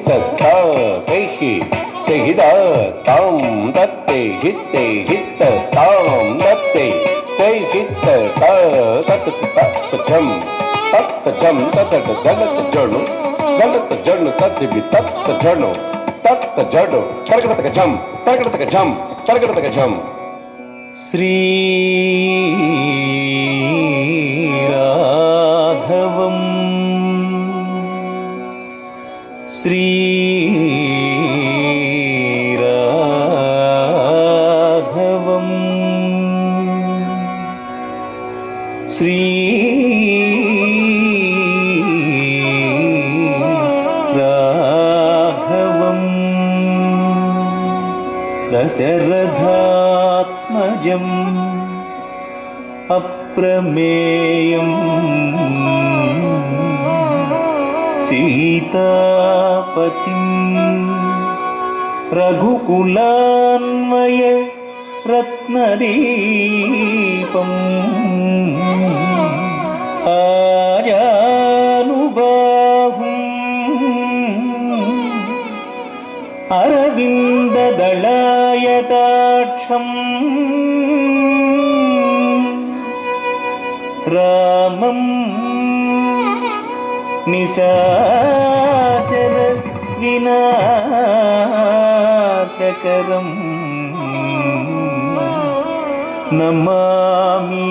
హిత తెహి తెహిద తాం దత్తే హిత్తే హిత తాం దత్తే తే హిత తత్ జం తత్ దళత జను తద్దివి తత్ జను తరగడతక జం తరగడతక జం శ్రీ రాఘవం శ్రీ రాఘవం శ్రీ రాఘవం దశరథాత్మజం అప్రమేయం సీతాపతిం రఘుకులాన్వయ రత్నదీపం ఆజానుబాహుం అరవిందదళాయతాక్షం రామం నిశాచర వినాశకరం నమామి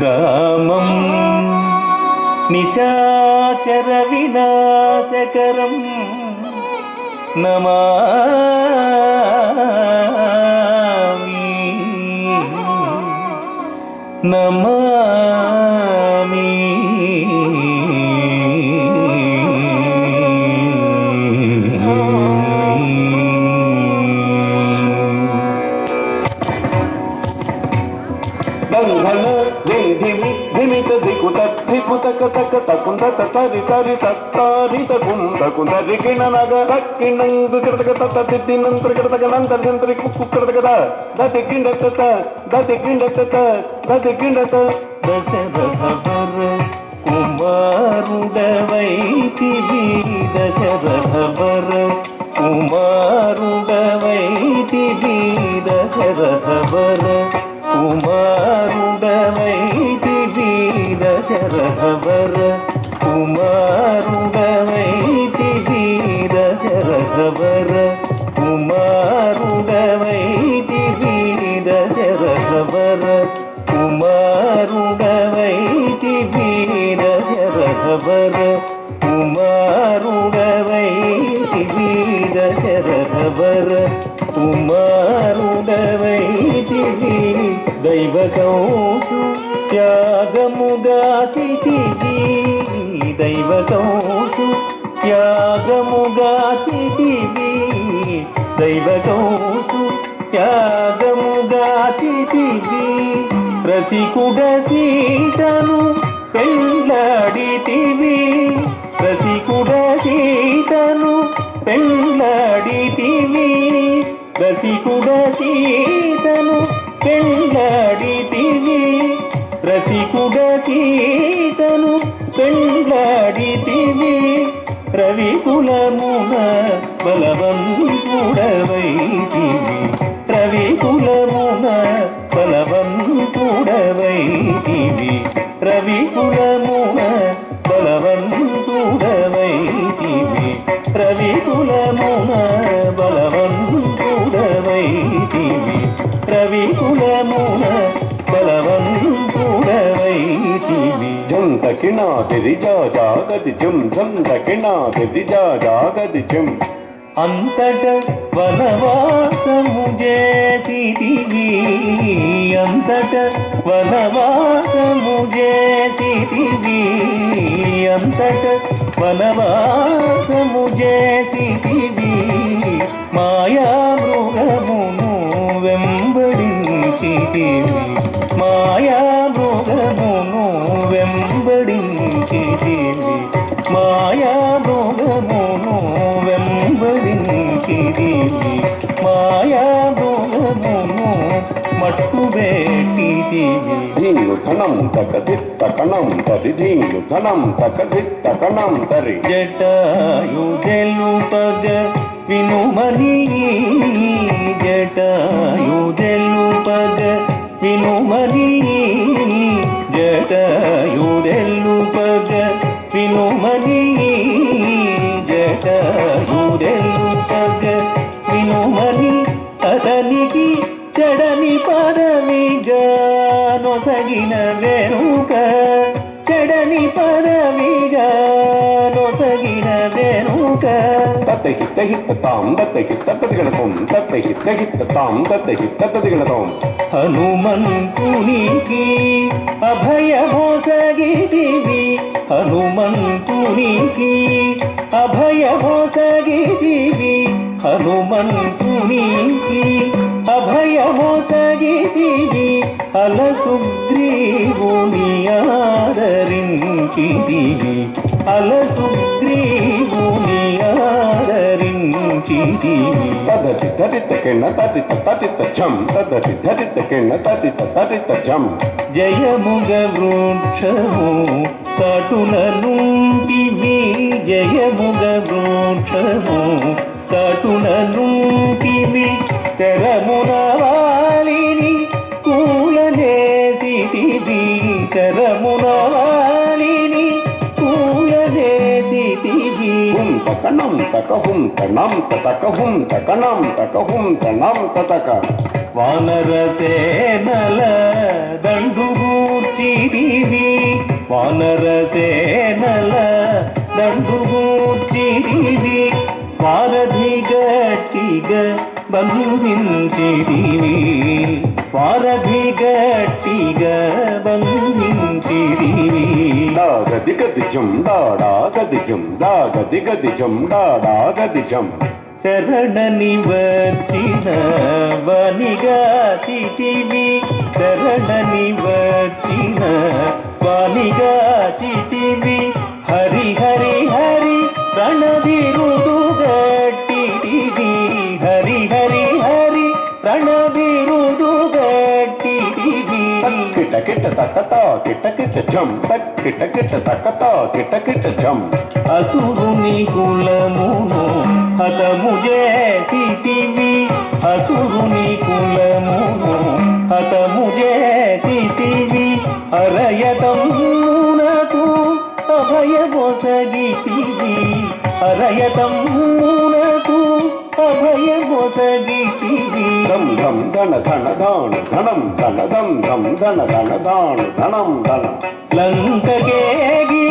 రామం నిశాచర వినాశకరం నమామి నమామి కుమారుడవైతివి దశరథవర కుమారుడవైతివి దశరథవర కుమారుడవైతివి దశరథవర కుమారుడవైతివి దశరథవర కుమారుడవైతివి దశరథవర కుమారుడవైతివి దశరథవర కుమారుడవైతివి దశరథవర కుమారుడవైతివి దైవకౌసు త్యాగముగాచితివి దైవకౌసు త్యాగముగాచితివి దైవకౌసు త్యాగముగాచితివి రసికుడ సీతను పెళ్ళాడితివి రసికుడ సీతను పెళ్ళాడితివి రసికుడ సీతను పెళ్ళాడితివి రసికుడ సీతను పెళ్ళాడితివి రవికులమున బలవంతుడవైతివి రవికులమున బలవంతుడవైతివి రవికులమున బలవంతుడవైతివి రవికులమున బలవంతుడవైతివి రవికులమున బలవంతుడవైతివి జం దక్షిణాదిరి జాగతి జం జం దక్షిణాదిరి జాగతి జం అంతట వనవాసము చేసితివి అంతట వనవాసము చేసితివి అంతట వనవాసము చేసితివి మాయా మృగమును వెంబడించితివి మాయా మృగమును వెంబడించితివి మాయా మృగమును వెంబడించితివి మాయా మృగమును మట్టుబెట్టితివి నీవు ఘనం తకదిత్త కణం తరిధీలు ఘనం తకదిత్త కణం తరి జటాయు తెలుపగ వినుమని జటాయు తెలుపగ వినుమని జటాయు తెలుపగ వినుమని జటాయు తెలుపగ వినుమని అతనికి చెడని పదవిగా నొసగిన వెనుక చెడని పదవిగా నొసగిన వెనుక తత్తహిత్త హిత్త తాం తత్తహిత్త తదిగణతం తత్తహిత్త హిత్త తాం తత్తహిత్త తదిగణతం హనుమంతునికి అభయమోసగిదివి హనుమంతునికి అభయమోసగిదివి హనుమంతునికి అభయమోసగిదివి అలసుగ్రీవుని ఆదరించిదివి అలసుగ్రీవుని ఆదరించిదివి తదతి ధరిత కిణ తదిత తదిత ఝం తదతి ధరిత కిణ తదిత తదిత ఝం జయముగ వృక్షము చాటున నుంటివి జయముగ వృక్షము చాటున నుంటివి శరమున వాలిని కూలనేసితివి శరమున వాలిని కూలనేసితివి హుం తకణం తకహుం తణం తకహుం తకణం తకహుం తణం తక వానర సేనల దండుగూర్చిదివి వానర సేనల దండుగూర్చిదివి వారధి గట్టిగా బంధించిదివి వారధి గట్టిగా బంధించిదివి దాగది గది ఝం దాడా గది ఝం దాగది గది ఝం దాడా గది ఝం శరణని వచ్చిన వనిగా చితివి శరణని వచ్చిన వనిగా చితివి హరి హరి హరి రణవిరుదు గట్టిదివి హరి హరి హరి రణవిరుదు గట్టిదివి కిట కిట తకత కిట కిట ఝం కిట కిట తకత కిట కిట ఝం అసురుని కులమును హతము చేసితివి అసురుని కులమును హతము చేసితివి అరయతమునకు అభయమొసగితివి అరయతమునకు అభయమొసగితివి ధం ధం ధన ధన ధాన ధనం ధన ధం ధం ధన ధన ధాన ధనం ధన లంకకేగి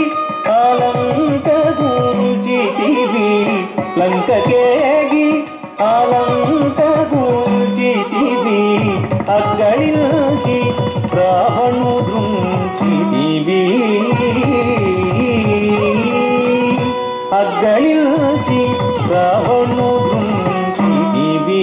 ఆలంక గూర్చితివి లంకకేగి ఆలంక గూర్చితివి అక్కడిల్చి రావణు దృంచితివి అక్కడిల్చి రావణు దృంచితివి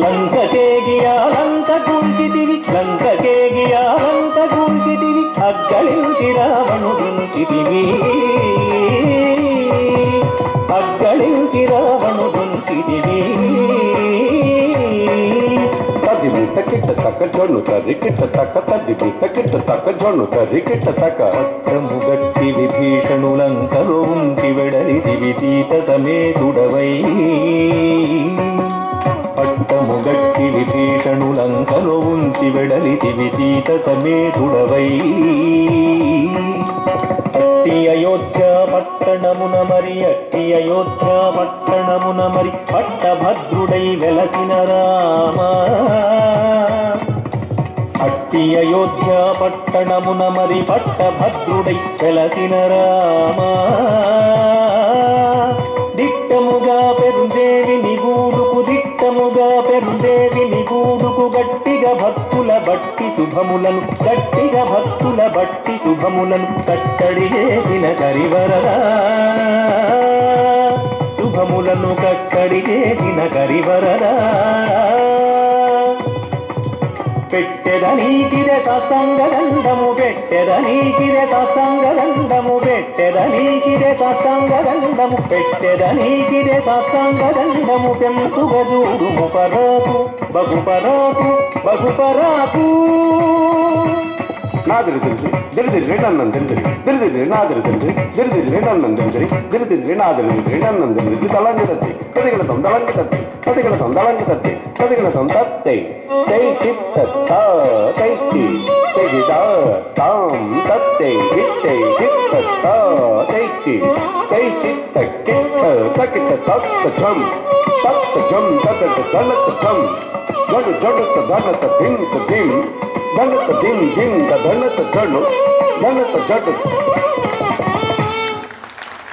లంకకేగి ఆలంక గూర్చితివి లంకకేగి ఆలంక గూర్చితివి అక్కడిల్చి రావణు దృంచితివి అక్కడిల్చి రావణు దృంచితివి తది మిత కిట తక జొన్ను తరి కిట తక తది మిత కిట తక జొన్ను తరి కిట తక పట్టము గట్టి విభీషణులంకలో ఉంచి వెడలిదివి సీత సమేతుడవై పట్టము గట్టి విభీషణులంకలో ఉంచి వెడలిదివి సీత సమేతుడవై అట్టి అయోధ్య పట్టణమున మరి అట్టి అయోధ్య పట్టణమున మరి పట్టభద్రుడై వెలసిన రామా అట్టి అయోధ్య పట్టణమున మరి పట్టభద్రుడై వెలసిన రామా దిట్టముగా పెరుందేవిని గూడుకు దిట్టముగా పెరుందేవిని గూడుకు గట్టిగా భక్తుల బట్టి శుభములను గట్టిగా భక్తుల బట్టి శుభములను కట్టడి చేసిన కరివరదా శుభములను కట్టడి చేసిన కరివరదా పెట్టెద నీకిదే సాష్టాంగ దండము పెట్టెద నీకిదే సాష్టాంగ దండము పెట్టెద నీకిదే సాష్టాంగ దండము పెట్టెద నీకిదే సాష్టాంగ దండము పెంపుగ చూడుము పరాకు బహుపరాకు బహుపరాకు నాదిరి తిరిగి దిరిదిరి రెండన్నం దిరిదిరి దిరిదిరి నాదిరి తిరిగి దిరిదిరి రెండన్నం దిరిదిరి దిరిదిరి నాదిరి రెండన్నం దిరిదిరి తలంగి తత్తి కదిగిన తొందలంగి తత్తి కదిగిన తొందలంగి తత్తి కదిగిన తొందత్తై తై చిత్త తైకి తెగిద తాం తత్తై గిట్టై చిత్త తైకి తై చిత్త కిట్ట తకిట తత్త ఝం తతట దళత ఝం జడు జడుత దళత ధింత ధిం దళత ధిం ధిం దళత జడు దళత జడు